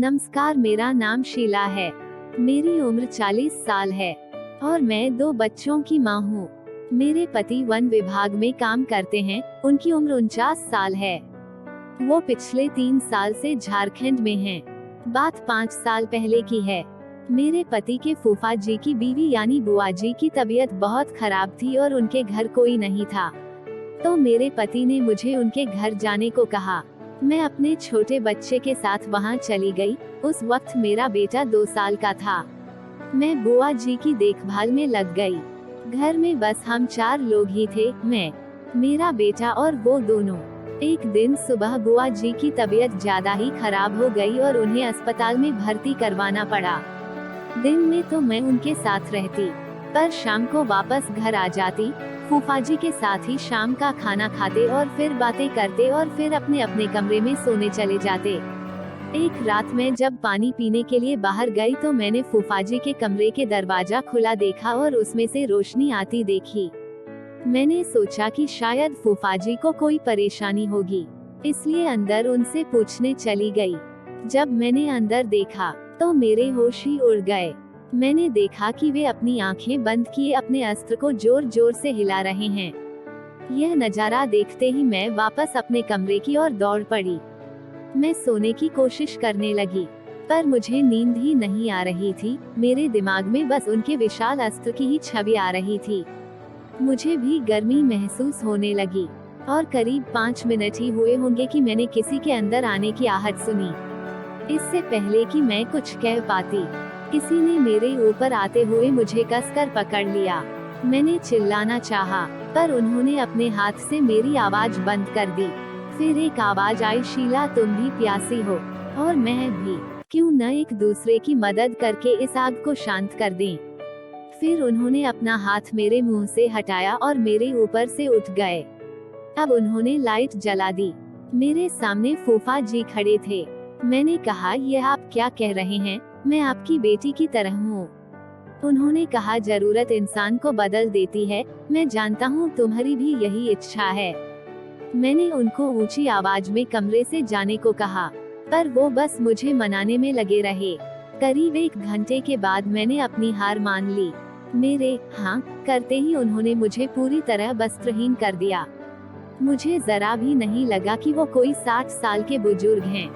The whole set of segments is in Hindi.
नमस्कार, मेरा नाम शीला है। मेरी उम्र 40 साल है और मैं 2 बच्चों की माँ हूँ। मेरे पति वन विभाग में काम करते हैं। उनकी उम्र 49 साल है। वो पिछले 3 साल से झारखंड में हैं। बात 5 साल पहले की है। मेरे पति के फूफा जी की बीवी यानी बुआ जी की तबीयत बहुत खराब थी और उनके घर कोई नहीं था, तो मेरे पति ने मुझे उनके घर जाने को कहा। मैं अपने छोटे बच्चे के साथ वहां चली गई। उस वक्त मेरा बेटा 2 साल का था। मैं बुआ जी की देखभाल में लग गई। घर में बस हम 4 लोग ही थे, मैं, मेरा बेटा और वो दोनों। एक दिन सुबह बुआ जी की तबीयत ज्यादा ही खराब हो गई और उन्हें अस्पताल में भर्ती करवाना पड़ा। दिन में तो मैं उनके साथ रहती, पर शाम को वापस घर आ जाती। फूफा जी के साथ ही शाम का खाना खाते और फिर बातें करते और फिर अपने अपने कमरे में सोने चले जाते। एक रात में जब पानी पीने के लिए बाहर गई तो मैंने फूफा जी के कमरे के दरवाजा खुला देखा और उसमें से रोशनी आती देखी। मैंने सोचा कि शायद फूफा जी को कोई परेशानी होगी, इसलिए अंदर उनसे पूछने चली गई। जब मैंने अंदर देखा तो मेरे होश ही उड़ गए। मैंने देखा कि वे अपनी आंखें बंद किए अपने अस्त्र को जोर जोर से हिला रहे हैं। यह नजारा देखते ही मैं वापस अपने कमरे की ओर दौड़ पड़ी। मैं सोने की कोशिश करने लगी, पर मुझे नींद ही नहीं आ रही थी। मेरे दिमाग में बस उनके विशाल अस्त्र की ही छवि आ रही थी। मुझे भी गर्मी महसूस होने लगी और करीब 5 मिनट ही हुए होंगे कि मैंने किसी के अंदर आने की आहट सुनी। इससे पहले कि मैं कुछ कह पाती, किसी ने मेरे ऊपर आते हुए मुझे कसकर पकड़ लिया। मैंने चिल्लाना चाहा, पर उन्होंने अपने हाथ से मेरी आवाज बंद कर दी। फिर एक आवाज आई, शीला तुम भी प्यासी हो और मैं भी, क्यों न एक दूसरे की मदद करके इस आग को शांत कर दें। फिर उन्होंने अपना हाथ मेरे मुंह से हटाया और मेरे ऊपर से उठ गए। अब उन्होंने लाइट जला दी। मेरे सामने फूफा जी खड़े थे। मैंने कहा, यह आप क्या कह रहे हैं? मैं आपकी बेटी की तरह हूँ। उन्होंने कहा, जरूरत इंसान को बदल देती है। मैं जानता हूँ तुम्हारी भी यही इच्छा है। मैंने उनको ऊंची आवाज में कमरे से जाने को कहा, पर वो बस मुझे मनाने में लगे रहे। करीब 1 घंटे के बाद मैंने अपनी हार मान ली। मेरे हाँ करते ही उन्होंने मुझे पूरी तरह वस्त्रहीन कर दिया। मुझे जरा भी नहीं लगा कि वो कोई 60 साल के बुजुर्ग हैं।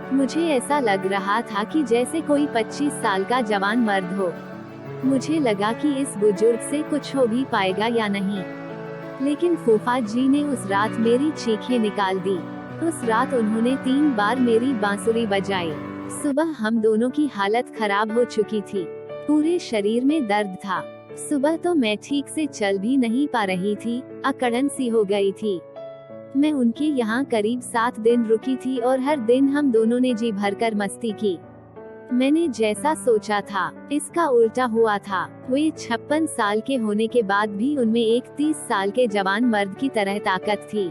मुझे ऐसा लग रहा था कि जैसे कोई 25 साल का जवान मर्द हो। मुझे लगा कि इस बुजुर्ग से कुछ हो भी पाएगा या नहीं। लेकिन फूफा जी ने उस रात मेरी चीखें निकाल दी। उस रात उन्होंने 3 बार मेरी बांसुरी बजाई। सुबह हम दोनों की हालत खराब हो चुकी थी। पूरे शरीर में दर्द था। सुबह तो मैं ठीक से चल भी नहीं पा रही थी, अकड़न सी हो गई थी। मैं उनके यहाँ करीब 7 दिन रुकी थी और हर दिन हम दोनों ने जी भरकर मस्ती की। मैंने जैसा सोचा था, इसका उल्टा हुआ था। वे 56 साल के होने के बाद भी उनमें एक 30 साल के जवान मर्द की तरह ताकत थी।